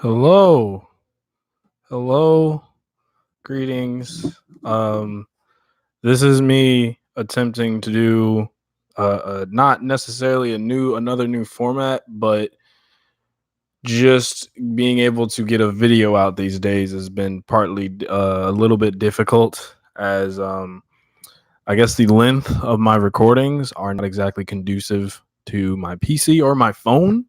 Hello. Hello. Greetings. This is me attempting to do not necessarily another new format, but just being able to get a video out these days has been partly a little bit difficult as I guess the length of my recordings are not exactly conducive to my PC or my phone.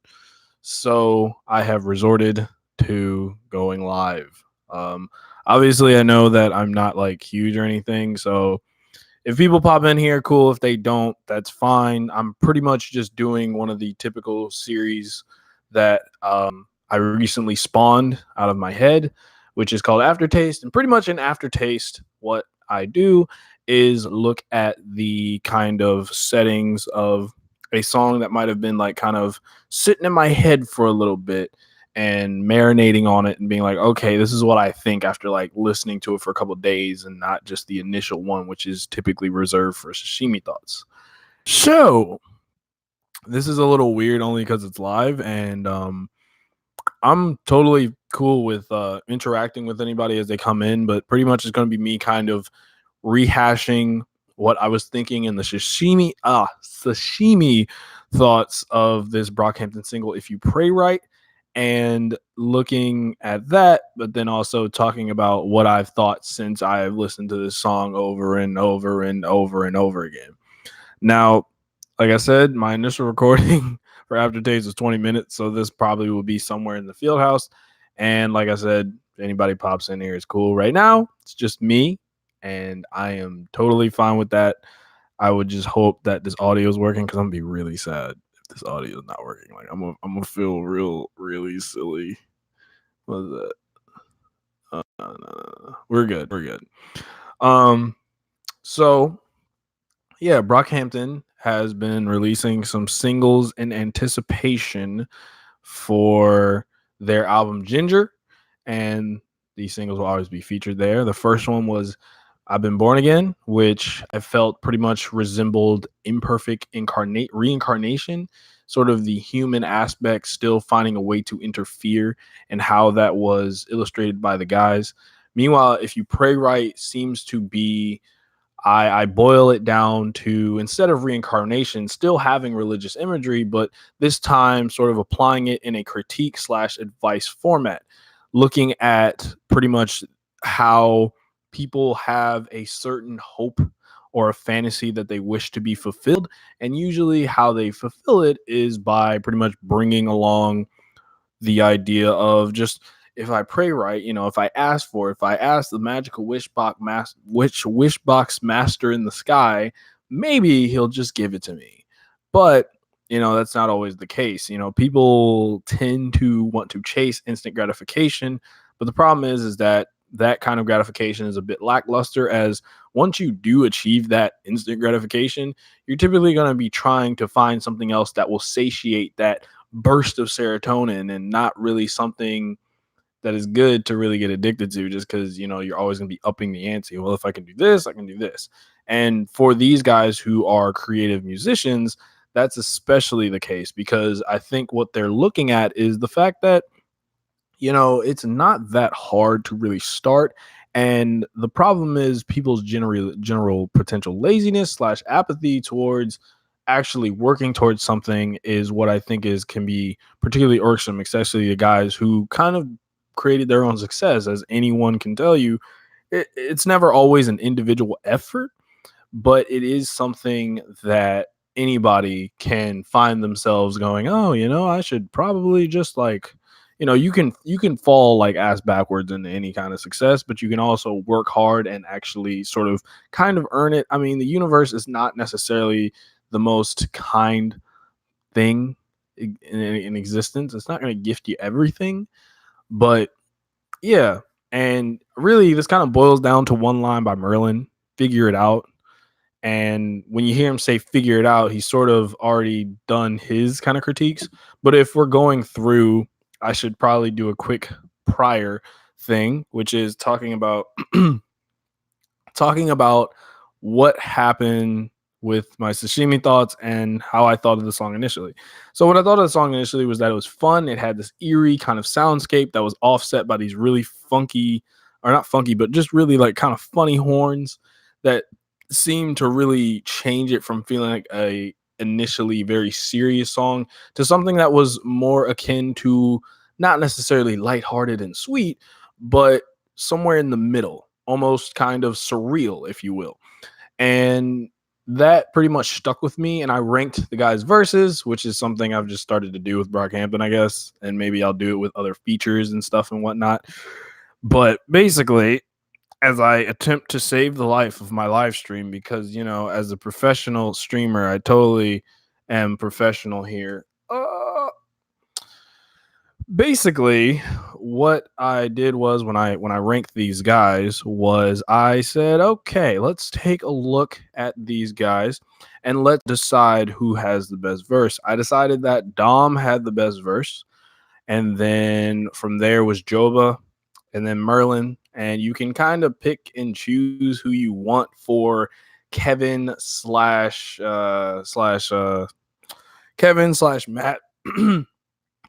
So I have resorted to going live. Um, Obviously, I know that I'm not like huge or anything. So if people pop in here, cool. If they don't, that's fine. I'm pretty much just doing one of the typical series that I recently spawned out of my head, which is called Aftertaste. And pretty much in Aftertaste, what I do is look at the kind of settings of a song that might have been like kind of sitting in my head for a little bit and marinating on it and being like, okay, this is what I think after like listening to it for a couple of days and not just the initial one, which is typically reserved for sashimi thoughts. So this is a little weird only because it's live and I'm totally cool with interacting with anybody as they come in, but pretty much it's going to be me kind of rehashing what I was thinking in the sashimi thoughts of this Brockhampton single, If You Pray Right, and looking at that, but then also talking about what I've thought since I've listened to this song over and over and over and over again. Now, like I said, my initial recording for Aftertaste was 20 minutes, so this probably will be somewhere in the field house. And like I said, if anybody pops in here, it's cool. Right now, it's just me, and I am totally fine with that. I would just hope that this audio is working because I'm gonna be really sad if this audio is not working. Like I'm gonna feel really silly. What is that? No. We're good. We're good. Um, so yeah, Brockhampton has been releasing some singles in anticipation for their album Ginger, and these singles will always be featured there. The first one was I've Been Born Again, which I felt pretty much resembled imperfect reincarnation, sort of the human aspect still finding a way to interfere, and how that was illustrated by the guys. Meanwhile, If You Pray Right seems to be I boil it down to, instead of reincarnation, still having religious imagery, but this time sort of applying it in a critique slash advice format, looking at pretty much how people have a certain hope or a fantasy that they wish to be fulfilled. And usually how they fulfill it is by pretty much bringing along the idea of just, if I pray right, if I ask the magical wish box master in the sky, maybe he'll just give it to me. But that's not always the case. People tend to want to chase instant gratification, but the problem is that kind of gratification is a bit lackluster, as once you do achieve that instant gratification, you're typically going to be trying to find something else that will satiate that burst of serotonin, and not really something that is good to really get addicted to, just because you're always going to be upping the ante. Well, if I can do this, I can do this. And for these guys who are creative musicians, that's especially the case, because I think what they're looking at is the fact that it's not that hard to really start. And the problem is people's general potential laziness slash apathy towards actually working towards something is what I think can be particularly irksome, especially the guys who kind of created their own success. As anyone can tell you, it's never always an individual effort, but it is something that anybody can find themselves going, oh, I should probably just like, you can fall like ass backwards into any kind of success, but you can also work hard and actually sort of kind of earn it. I mean, the universe is not necessarily the most kind thing in existence. It's not going to gift you everything, but yeah. And really, this kind of boils down to one line by Merlin: figure it out. And when you hear him say figure it out, he's sort of already done his kind of critiques. But if we're going through, I should probably do a quick prior thing, which is talking about talking about what happened with my sashimi thoughts and how I thought of the song initially. So what I thought of the song initially was that it was fun. It had this eerie kind of soundscape that was offset by these really funky, or not funky, but just really like kind of funny horns that seemed to really change it from feeling like a initially very serious song to something that was more akin to not necessarily lighthearted and sweet, but somewhere in the middle, almost kind of surreal, if you will. And that pretty much stuck with me. And I ranked the guys' verses, which is something I've just started to do with Brockhampton, I guess. And maybe I'll do it with other features and stuff and whatnot. But basically, as I attempt to save the life of my live stream, because, as a professional streamer, I totally am professional here. Basically, what I did was when I ranked these guys was I said, okay, let's take a look at these guys and let's decide who has the best verse. I decided that Dom had the best verse, and then from there was Joba, and then Merlin, and you can kind of pick and choose who you want for Kevin slash Matt.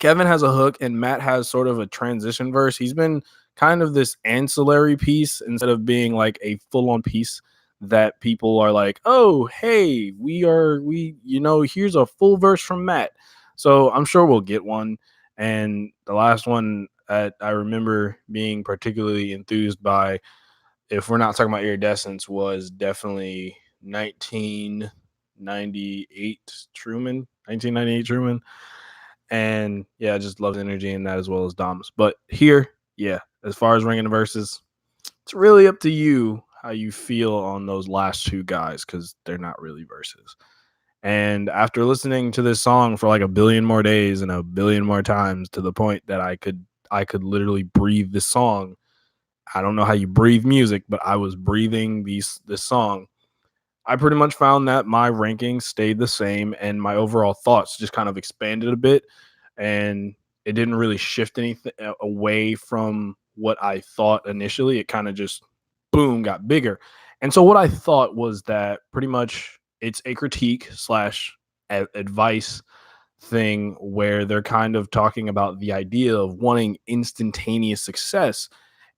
Kevin has a hook and Matt has sort of a transition verse. He's been kind of this ancillary piece instead of being like a full-on piece that people are like, "Oh, hey, here's a full verse from Matt." So I'm sure we'll get one. And the last one that I remember being particularly enthused by, if we're not talking about iridescence, was definitely 1998 Truman. 1998 Truman. And yeah, I just love the energy in that as well as Dom's. But here, yeah, as far as ranking the verses, it's really up to you how you feel on those last two guys, because they're not really verses. And after listening to this song for like a billion more days and a billion more times, to the point that I could literally breathe this song. I don't know how you breathe music, but I was breathing this song. I pretty much found that my rankings stayed the same and my overall thoughts just kind of expanded a bit, and it didn't really shift anything away from what I thought initially. It kind of just boom got bigger. And so what I thought was that pretty much it's a critique slash advice thing where they're kind of talking about the idea of wanting instantaneous success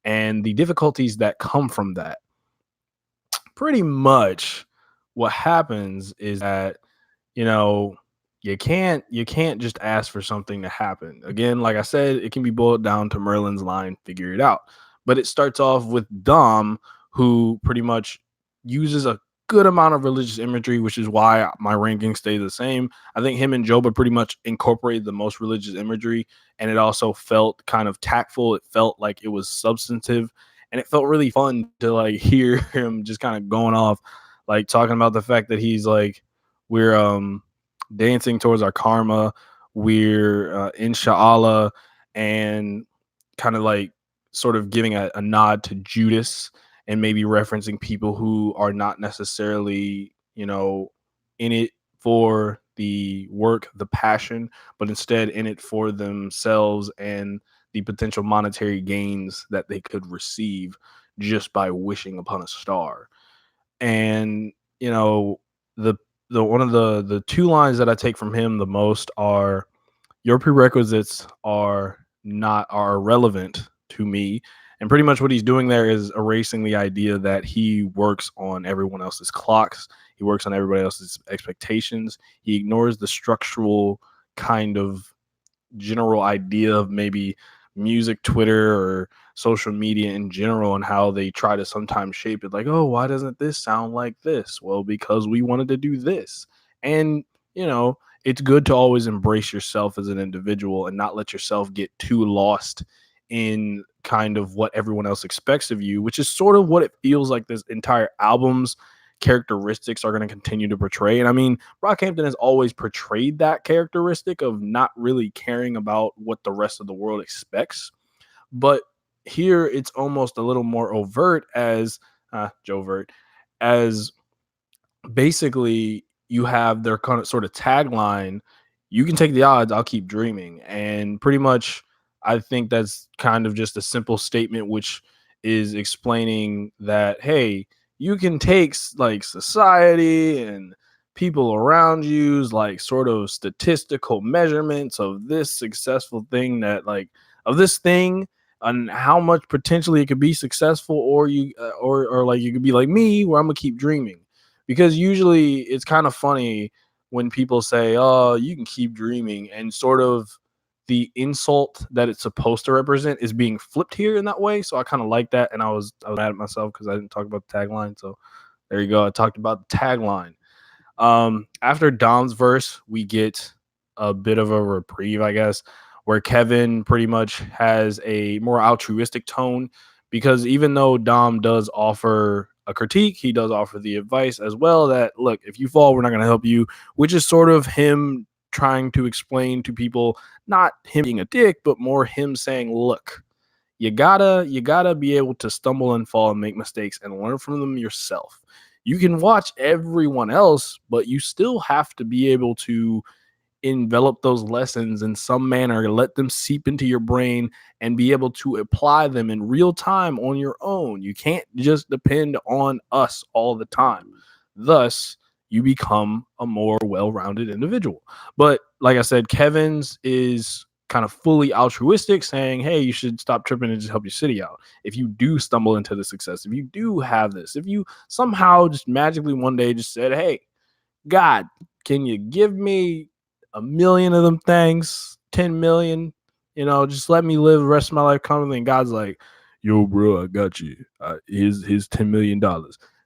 and the difficulties that come from that. Pretty much what happens is that, you know, you can't just ask for something to happen. Again, like I said, it can be boiled down to Merlin's line, figure it out. But it starts off with Dom, who pretty much uses a good amount of religious imagery, which is why my ranking stay the same. I think him and Joba pretty much incorporated the most religious imagery, and it also felt kind of tactful. It felt like it was substantive, and it felt really fun to like hear him just kind of going off, like talking about the fact that he's like, we're dancing towards our karma, we're inshallah, and kind of like sort of giving a nod to Judas, and maybe referencing people who are not necessarily, in it for the work, the passion, but instead in it for themselves and the potential monetary gains that they could receive just by wishing upon a star. And the one of the two lines that I take from him the most are, your prerequisites are irrelevant to me. And pretty much what he's doing there is erasing the idea that he works on everyone else's clocks. He works on everybody else's expectations. He ignores the structural kind of general idea of maybe music, Twitter, or social media in general, and how they try to sometimes shape it like, oh, why doesn't this sound like this? Well, because we wanted to do this. And, it's good to always embrace yourself as an individual and not let yourself get too lost in kind of what everyone else expects of you, which is sort of what it feels like this entire album's characteristics are going to continue to portray. And I mean, Brockhampton has always portrayed that characteristic of not really caring about what the rest of the world expects. But here it's almost a little more overt as Jovert, as basically you have their kind of sort of tagline, you can take the odds, I'll keep dreaming. And pretty much I think that's kind of just a simple statement which is explaining that, hey, you can take like society and people around you's like sort of statistical measurements of this successful thing that like of this thing and how much potentially it could be successful, or or like you could be like me where I'm gonna keep dreaming. Because usually it's kind of funny when people say, oh, you can keep dreaming, and sort of the insult that it's supposed to represent is being flipped here in that way. So I kind of like that, and I was mad at myself because I didn't talk about the tagline. So there you go, I talked about the tagline. After Dom's verse, we get a bit of a reprieve, I guess, where Kevin pretty much has a more altruistic tone, because even though Dom does offer a critique, he does offer the advice as well that, look, if you fall, we're not going to help you, which is sort of him trying to explain to people, not him being a dick, but more him saying, look, you gotta be able to stumble and fall and make mistakes and learn from them yourself. You can watch everyone else, but you still have to be able to envelop those lessons in some manner, let them seep into your brain and be able to apply them in real time on your own. You can't just depend on us all the time. Thus, you become a more well-rounded individual. But like I said, Kevin's is kind of fully altruistic, saying, hey, you should stop tripping and just help your city out. If you do stumble into the success, if you do have this, if you somehow just magically one day just said, hey, God, can you give me a million of them things, 10 million? Just let me live the rest of my life comfortably. And God's like, yo, bro, I got you. Here's $10 million.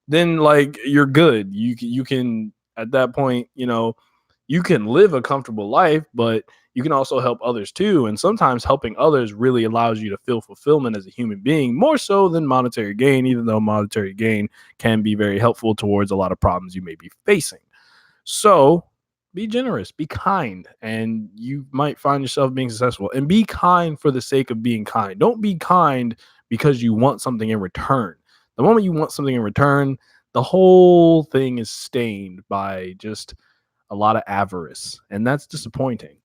Then like you're good. You can at that point, you can live a comfortable life, but you can also help others too. And sometimes helping others really allows you to feel fulfillment as a human being, more so than monetary gain, even though monetary gain can be very helpful towards a lot of problems you may be facing. So be generous, be kind, and you might find yourself being successful. And be kind for the sake of being kind. Don't be kind because you want something in return. The moment you want something in return, the whole thing is stained by just a lot of avarice, and that's disappointing.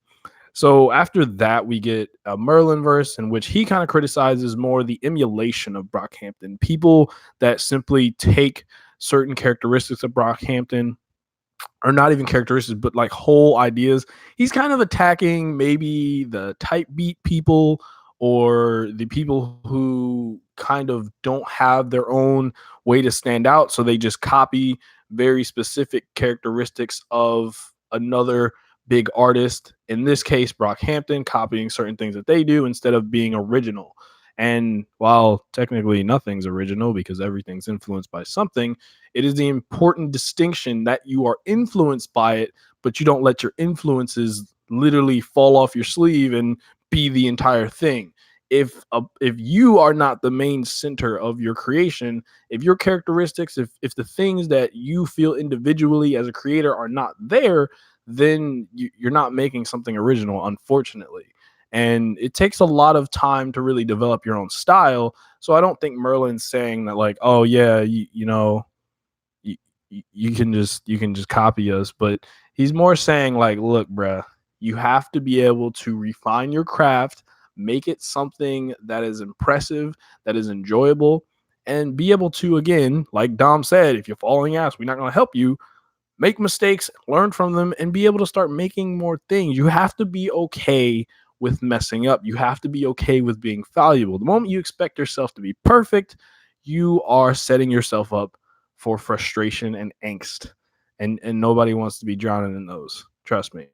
So after that, we get a Merlin verse in which he kind of criticizes more the emulation of Brockhampton, people that simply take certain characteristics of Brockhampton, or not even characteristics, but like whole ideas. He's kind of attacking maybe the type beat people, or the people who kind of don't have their own way to stand out. So they just copy very specific characteristics of another big artist. In this case, Brockhampton, copying certain things that they do instead of being original. And while technically nothing's original because everything's influenced by something, it is the important distinction that you are influenced by it, but you don't let your influences literally fall off your sleeve and be the entire thing. If you are not the main center of your creation, if your characteristics, if the things that you feel individually as a creator are not there, then you're not making something original, unfortunately. And it takes a lot of time to really develop your own style. So I don't think Merlin's saying that like, oh yeah, you, you can just copy us, but he's more saying like, look, bruh, you have to be able to refine your craft, make it something that is impressive, that is enjoyable, and be able to, again, like Dom said, if you're falling ass, we're not going to help you. Make mistakes, learn from them, and be able to start making more things. You have to be okay with messing up. You have to be okay with being valuable. The moment you expect yourself to be perfect, you are setting yourself up for frustration and angst. And nobody wants to be drowning in those. Trust me.